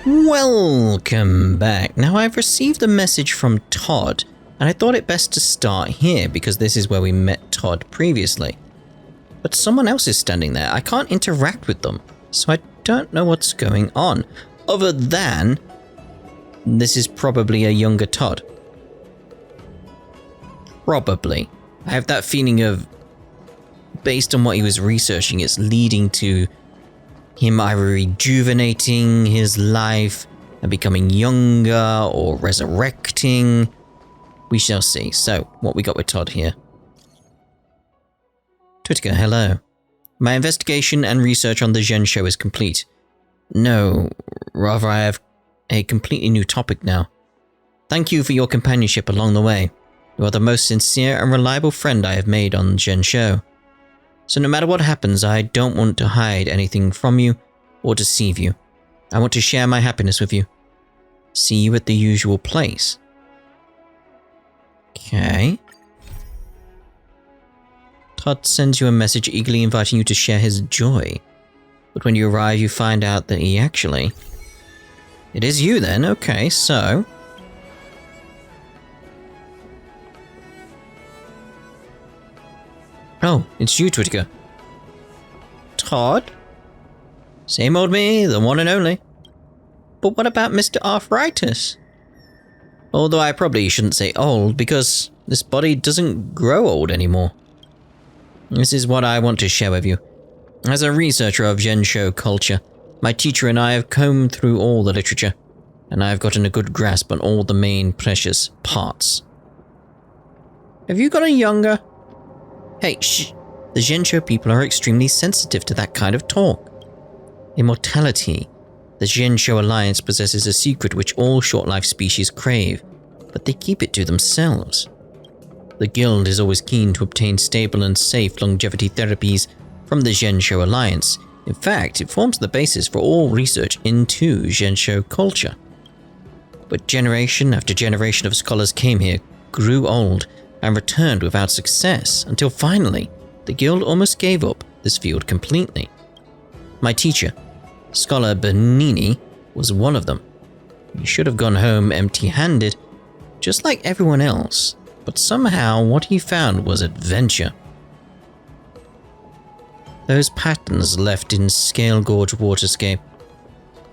Welcome back. Now, I've received a message from Todd, and I thought it best to start here because this is where we met Todd previously. But someone else is standing there. I can't interact with them, so I don't know what's going on. Other than, this is probably a younger Todd. Probably. I have that feeling of, based on what he was researching, it's leading to him either rejuvenating his life and becoming younger or resurrecting. We shall see. So, what we got with Todd here? Twitter, hello. My investigation and research on the Zhen show is complete. No, rather I have a completely new topic now. Thank you for your companionship along the way. You are the most sincere and reliable friend I have made on Zhen show. So no matter what happens, I don't want to hide anything from you or deceive you. I want to share my happiness with you. See you at the usual place. Okay. Todd sends you a message eagerly inviting you to share his joy. But when you arrive, you find out that he actually... It is you then, okay, so... Oh, it's you, Twitter. Todd? Same old me, the one and only. But what about Mr. Arthritis? Although I probably shouldn't say old, because this body doesn't grow old anymore. This is what I want to share with you. As a researcher of Zhensho culture, my teacher and I have combed through all the literature, and I have gotten a good grasp on all the main precious parts. Have you got a younger... Hey, shh. The Zhensho people are extremely sensitive to that kind of talk. Immortality. The Zhensho Alliance possesses a secret which all short-life species crave, but they keep it to themselves. The Guild is always keen to obtain stable and safe longevity therapies from the Zhensho Alliance. In fact, it forms the basis for all research into Zhensho culture. But generation after generation of scholars came here, grew old, and returned without success, until finally, the Guild almost gave up this field completely. My teacher, Scholar Bernini, was one of them. He should have gone home empty-handed, just like everyone else, but somehow what he found was adventure. Those patterns left in Scale Gorge Waterscape.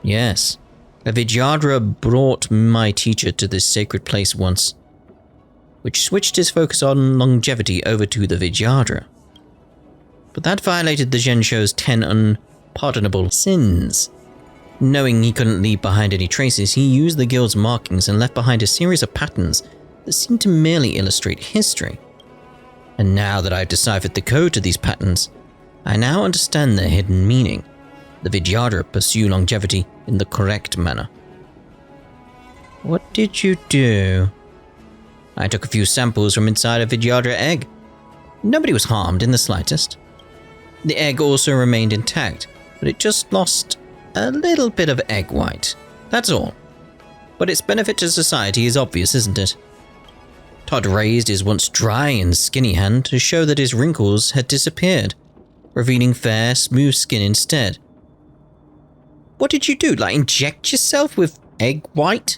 Yes, a Vidyadhara brought my teacher to this sacred place once, which switched his focus on longevity over to the Vidyadhara. But that violated the Zhensho's 10 unpardonable sins. Knowing he couldn't leave behind any traces, he used the Guild's markings and left behind a series of patterns that seemed to merely illustrate history. And now that I've deciphered the code to these patterns, I now understand their hidden meaning. The Vidyadhara pursue longevity in the correct manner. What did you do? I took a few samples from inside a Vidyadhara egg. Nobody was harmed in the slightest. The egg also remained intact, but it just lost a little bit of egg white. That's all. But its benefit to society is obvious, isn't it? Todd raised his once dry and skinny hand to show that his wrinkles had disappeared, revealing fair, smooth skin instead. What did you do, like inject yourself with egg white?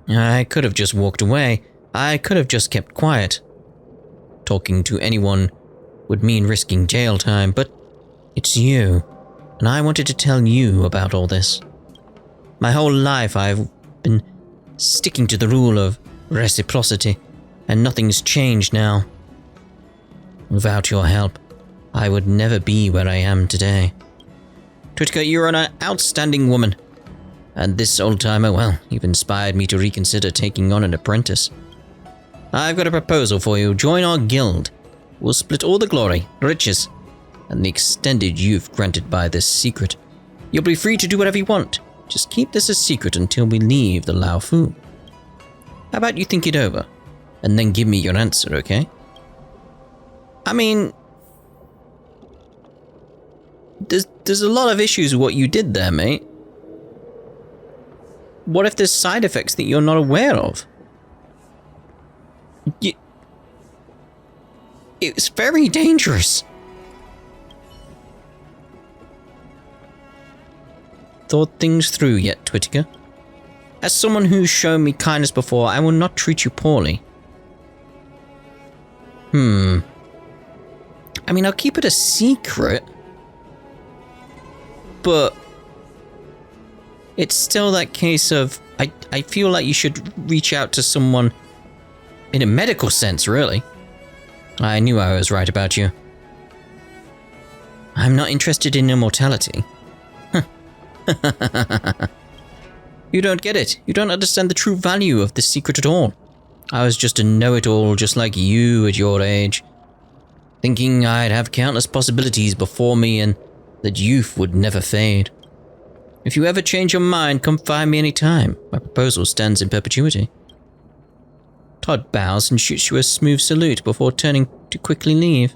I could have just walked away. I could have just kept quiet. Talking to anyone would mean risking jail time, but it's you, and I wanted to tell you about all this. My whole life I've been sticking to the rule of reciprocity, and nothing's changed now. Without your help, I would never be where I am today. Twitka, you're an outstanding woman. And this old-timer, well, you've inspired me to reconsider taking on an apprentice. I've got a proposal for you. Join our guild. We'll split all the glory, riches, and the extended youth granted by this secret. You'll be free to do whatever you want. Just keep this a secret until we leave the Lao Fu. How about you think it over, and then give me your answer, okay? I mean, there's a lot of issues with what you did there, mate. What if there's side effects that you're not aware of? It's very dangerous. thought things through yet, Twittiger. As someone who's shown me kindness before, I will not treat you poorly. I mean, I'll keep it a secret, but it's still that case of, I feel like you should reach out to someone in a medical sense, really. I knew I was right about you. I'm not interested in immortality. You don't get it. You don't understand the true value of this secret at all. I was just a know-it-all just like you at your age, thinking I'd have countless possibilities before me and that youth would never fade. If you ever change your mind, come find me any time. My proposal stands in perpetuity. Todd bows and shoots you a smooth salute before turning to quickly leave.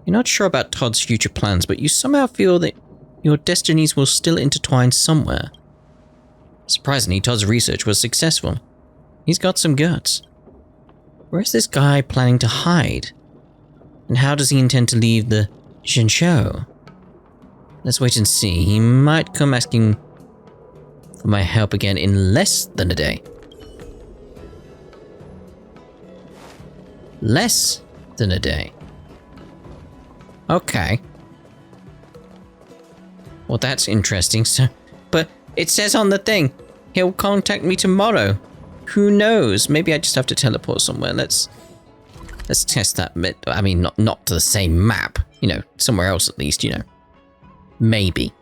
You're not sure about Todd's future plans, but you somehow feel that your destinies will still intertwine somewhere. Surprisingly, Todd's research was successful. He's got some guts. Where is this guy planning to hide? And how does he intend to leave the Zhenshou? Let's wait and see. He might come asking for my help again in less than a day. Less than a day. Okay. Well, that's interesting. So, but it says on the thing, he'll contact me tomorrow. Who knows? Maybe I just have to teleport somewhere. Let's test that bit. I mean, not to the same map. You know, somewhere else at least, you know. Maybe.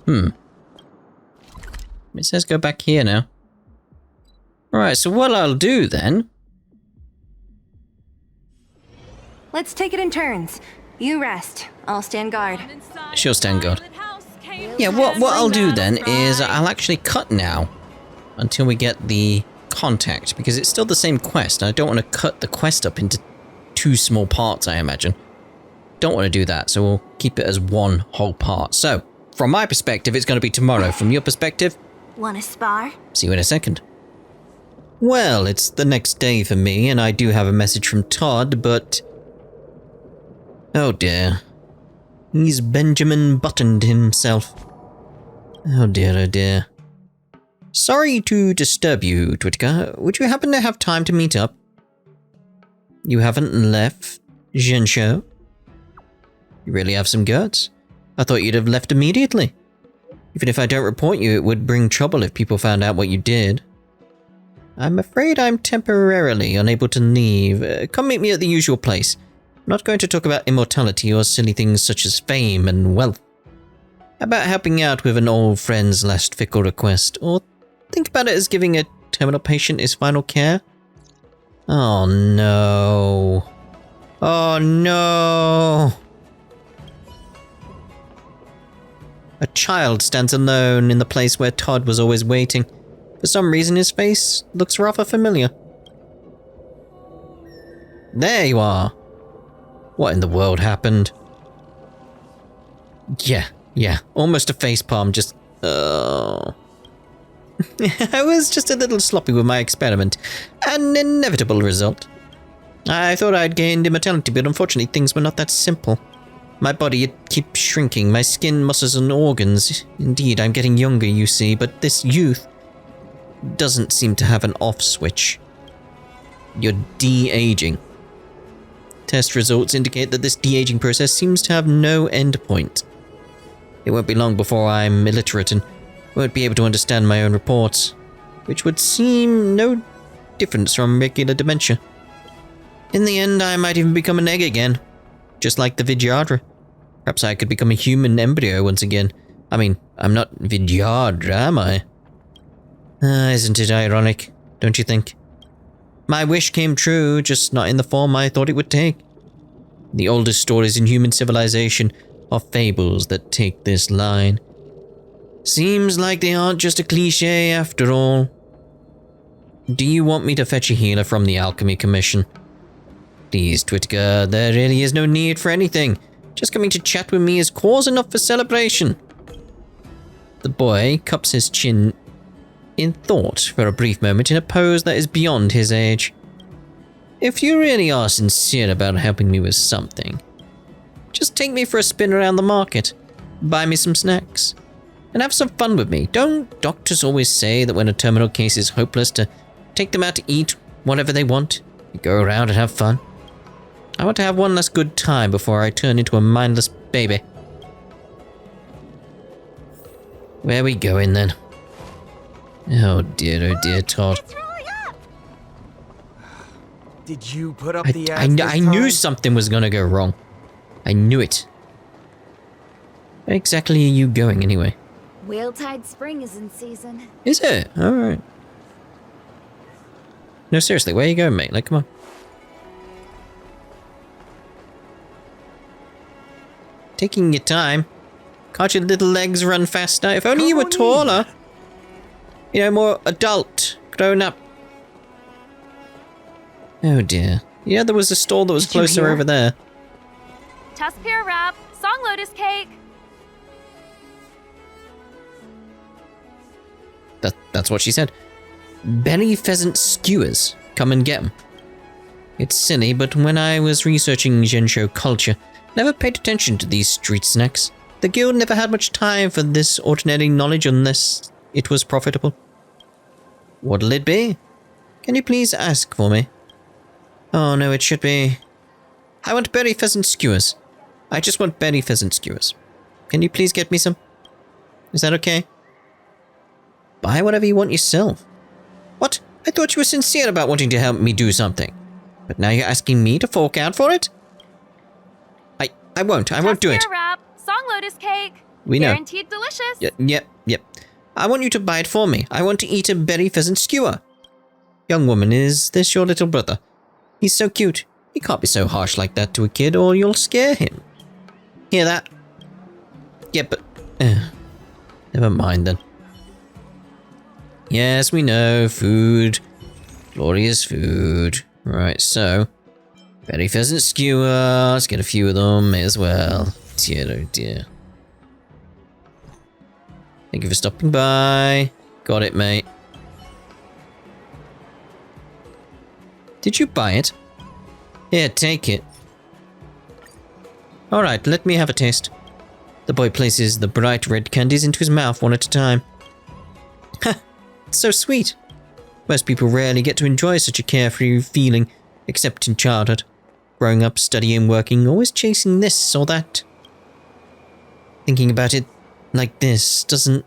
It says go back here now. Alright, so what I'll do then... Let's take it in turns. You rest. I'll stand guard. She'll stand guard. Yeah, what I'll do then is I'll actually cut now until we get the contact, because it's still the same quest, and I don't want to cut the quest up into 2 small parts, I imagine. Don't want to do that, so we'll keep it as one whole part. So, from my perspective, it's going to be tomorrow. From your perspective... Wanna spar? See you in a second. Well, it's the next day for me, and I do have a message from Todd, but... oh dear. He's Benjamin Buttoned himself. Oh dear, oh dear. Sorry to disturb you, Twittiger. Would you happen to have time to meet up? You haven't left Zhenshou? You really have some guts. I thought you'd have left immediately. Even if I don't report you, it would bring trouble if people found out what you did. I'm afraid I'm temporarily unable to leave. Come meet me at the usual place. I'm not going to talk about immortality or silly things such as fame and wealth. How about helping out with an old friend's last fickle request? Or think about it as giving a terminal patient his final care? Oh no. Oh no. A child stands alone in the place where Todd was always waiting. For some reason his face looks rather familiar. There you are. What in the world happened? Yeah, almost a facepalm, just... oh. I was just a little sloppy with my experiment. An inevitable result. I thought I'd gained immortality, but unfortunately things were not that simple. My body, it keeps shrinking, my skin, muscles and organs. Indeed, I'm getting younger, you see, but this youth doesn't seem to have an off switch. You're de-aging. Test results indicate that this de-aging process seems to have no end point. It won't be long before I'm illiterate and won't be able to understand my own reports, which would seem no difference from regular dementia. In the end, I might even become an egg again, just like the Vidyadra. Perhaps I could become a human embryo once again. I mean, I'm not Vidyadra, am I? Isn't it ironic, don't you think? My wish came true, just not in the form I thought it would take. The oldest stories in human civilization are fables that take this line. Seems like they aren't just a cliché after all. Do you want me to fetch a healer from the Alchemy Commission? Please, Twittiger, there really is no need for anything. Just coming to chat with me is cause enough for celebration. The boy cups his chin in thought for a brief moment in a pose that is beyond his age. If you really are sincere about helping me with something, Just take me for a spin around the market. Buy me some snacks. And have some fun with me. Don't doctors always say that when a terminal case is hopeless to take them out to eat whatever they want? You go around and have fun. I want to have one last good time before I turn into a mindless baby. Where are we going then? Oh dear, Todd. It's rolling up! Did you put up I the ads this knew time? something was gonna go wrong. I knew it. Where exactly are you going anyway? Wheeltide Spring is in season. Is it? Alright. No, seriously, where are you going, mate? Like, come on. Taking your time. Can't your little legs run faster? If only you were taller. You know, more adult. Grown up. Oh dear. Yeah, there was a stall that was Did you closer hear? over there. Tuskpier wrap, song lotus cake. That's what she said. Berry pheasant skewers. Come and get 'em. It's silly, but when I was researching Gensho culture, never paid attention to these street snacks. The guild never had much time for this ordinary knowledge unless it was profitable. What'll it be? Can you please ask for me? Oh no, it should be... I want berry pheasant skewers. I just want berry pheasant skewers. Can you please get me some? Is that okay? Buy whatever you want yourself. What? I thought you were sincere about wanting to help me do something. But now you're asking me to fork out for it? I won't do it. Tuskpier wrap, song lotus cake. We know. Guaranteed delicious. Yep. I want you to buy it for me. I want to eat a berry pheasant skewer. Young woman, is this your little brother? He's so cute. You can't be so harsh like that to a kid or you'll scare him. Hear that? Yeah, but... never mind then. Yes, we know. Food. Glorious food. Right, so... berry pheasant skewer. Let's get a few of them. May as well. Dear, oh dear. Thank you for stopping by. Got it, mate. Did you buy it? Here, take it. Alright, let me have a taste. The boy places the bright red candies into his mouth one at a time. Ha! It's so sweet. Most people rarely get to enjoy such a carefree feeling, except in childhood. Growing up, studying, working, always chasing this or that. Thinking about it like this, doesn't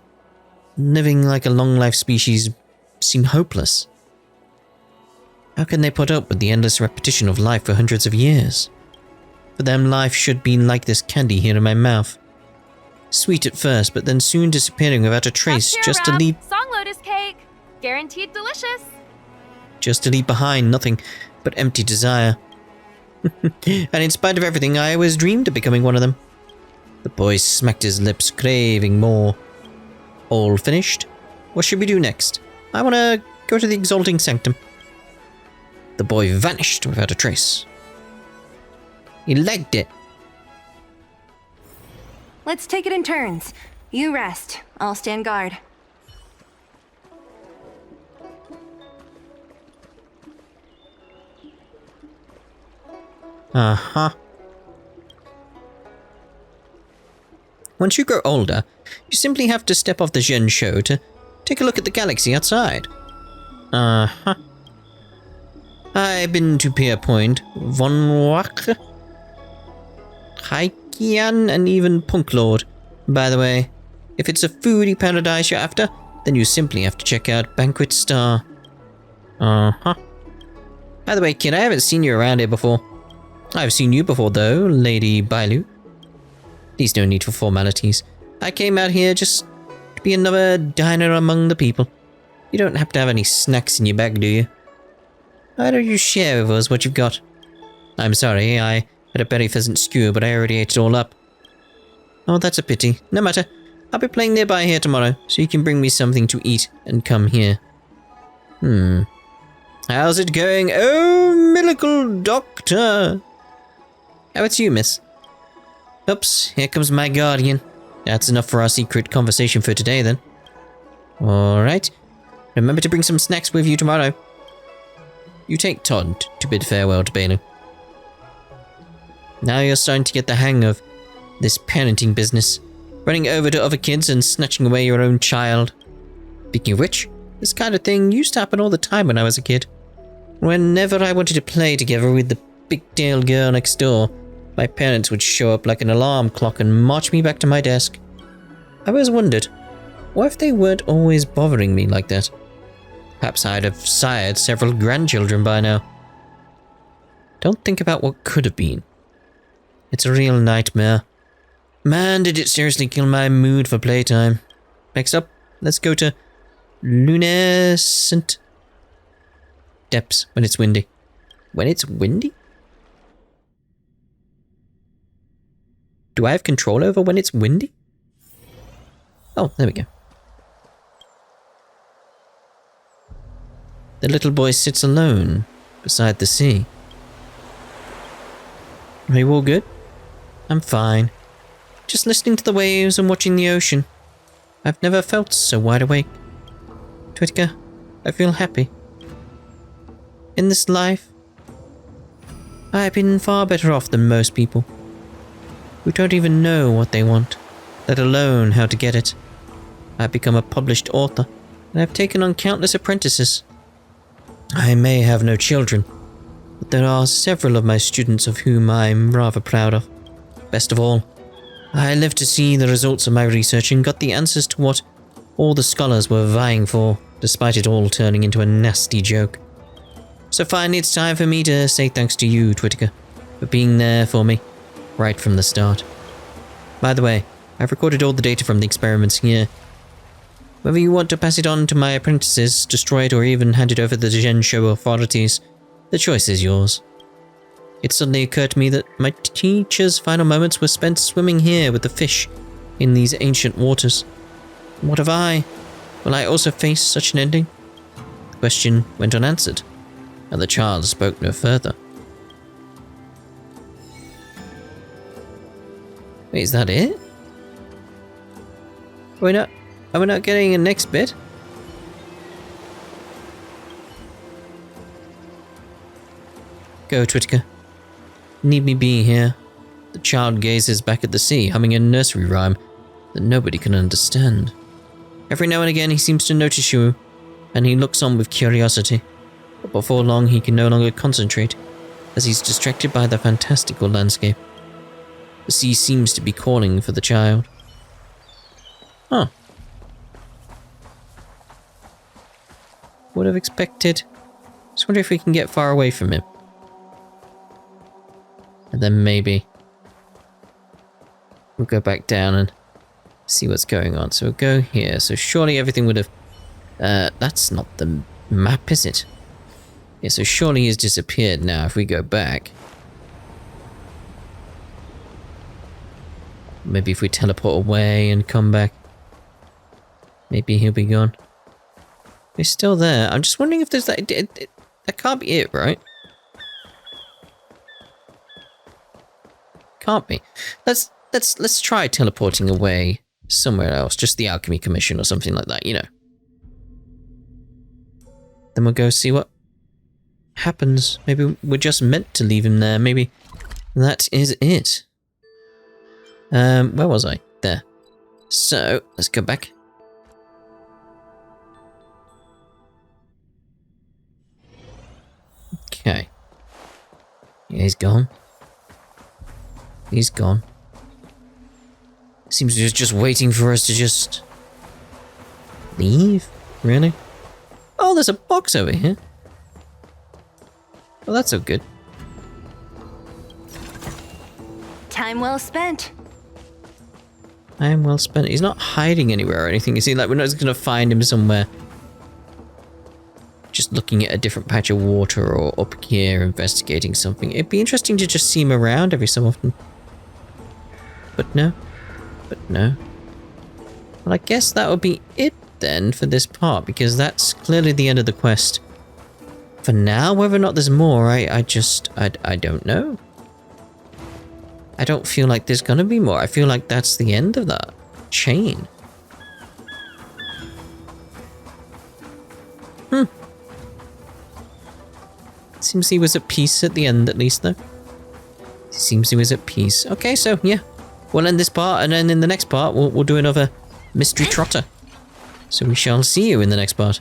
living like a long-life species seem hopeless? How can they put up with the endless repetition of life for hundreds of years? For them, life should be like this candy here in my mouth. Sweet at first, but then soon disappearing without a trace, Tuskpier just to wrap, leave song lotus cake. Guaranteed delicious. behind nothing but empty desire. And in spite of everything, I always dreamed of becoming one of them. The boy smacked his lips, craving more. All finished? What should we do next? I want to go to the Exalting Sanctum. The boy vanished without a trace. He legged it. Let's take it in turns. You rest. I'll stand guard. Uh-huh. Once you grow older, you simply have to step off the Gensho to take a look at the galaxy outside. Uh-huh. I've been to Pier Point, Von Wack, Haikian, and even Punklord. By the way, if it's a foodie paradise you're after, then you simply have to check out Banquet Star. Uh-huh. By the way, kid, I haven't seen you around here before. I've seen you before, though, Lady Bailu. Please, no need for formalities. I came out here just to be another diner among the people. You don't have to have any snacks in your bag, do you? Why don't you share with us what you've got? I'm sorry, I had a berry pheasant skewer, but I already ate it all up. Oh, that's a pity. No matter. I'll be playing nearby here tomorrow, so you can bring me something to eat and come here. How's it going? Oh, miracle doctor! How it's you, miss? Oops, here comes my guardian. That's enough for our secret conversation for today, then. Alright. Remember to bring some snacks with you tomorrow. You take Todd to bid farewell to Bailu. Now you're starting to get the hang of this parenting business. Running over to other kids and snatching away your own child. Speaking of which, this kind of thing used to happen all the time when I was a kid. Whenever I wanted to play together with the big-tail girl next door, my parents would show up like an alarm clock and march me back to my desk. I always wondered, what if they weren't always bothering me like that? Perhaps I'd have sired several grandchildren by now. Don't think about what could have been. It's a real nightmare. Man, did it seriously kill my mood for playtime. Next up, let's go to luminescent depths when it's windy. When it's windy? Do I have control over when it's windy? Oh, there we go. The little boy sits alone beside the sea. Are you all good? I'm fine. Just listening to the waves and watching the ocean. I've never felt so wide awake. Twitka, I feel happy. In this life, I've been far better off than most people, who don't even know what they want, let alone how to get it. I've become a published author, and I've taken on countless apprentices. I may have no children, but there are several of my students of whom I'm rather proud of. Best of all, I lived to see the results of my research and got the answers to what all the scholars were vying for, despite it all turning into a nasty joke. So finally it's time for me to say thanks to you, Twitka, for being there for me, right from the start. By the way, I've recorded all the data from the experiments here. Whether you want to pass it on to my apprentices, destroy it, or even hand it over to the Gensho authorities, the choice is yours. It suddenly occurred to me that my teacher's final moments were spent swimming here with the fish in these ancient waters. What have I? Will I also face such an ending? The question went unanswered, and the child spoke no further. Wait, is that it? Are we not getting a next bit? Go, Twitka. Need me be here. The child gazes back at the sea, humming a nursery rhyme that nobody can understand. Every now and again he seems to notice you, and he looks on with curiosity. But before long he can no longer concentrate, as he's distracted by the fantastical landscape. The sea seems to be calling for the child. Huh. Would have expected. Just wonder if we can get far away from him. And then maybe we'll go back down and see what's going on. So we'll go here. So surely everything would have... that's not the map, is it? Yeah, so surely he's disappeared now if we go back. Maybe if we teleport away and come back, maybe he'll be gone. He's still there. I'm just wondering if there's that... that can't be it, right? Can't be. Let's try teleporting away somewhere else. Just the Alchemy Commission or something like that, you know. Then we'll go see what happens. Maybe we're just meant to leave him there. Maybe that is it. Where was I? There. So, let's go back. Okay. Yeah, he's gone. He's gone. Seems he's just waiting for us to just... leave? Really? Oh, there's a box over here. Well, that's so good. Time well spent. Time well spent. He's not hiding anywhere or anything. You see, like, we're not just going to find him somewhere. Just looking at a different patch of water or up here investigating something. It'd be interesting to just see him around every so often. But no. But no. Well, I guess that would be it then for this part, because that's clearly the end of the quest. For now, whether or not there's more, I don't know. I don't feel like there's gonna be more. I feel like that's the end of that chain. Seems he was at peace at the end, at least, though. Seems he was at peace. Okay, so yeah. We'll end this part, and then in the next part, we'll do another mystery trotter. So we shall see you in the next part.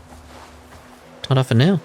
Ta-da for now.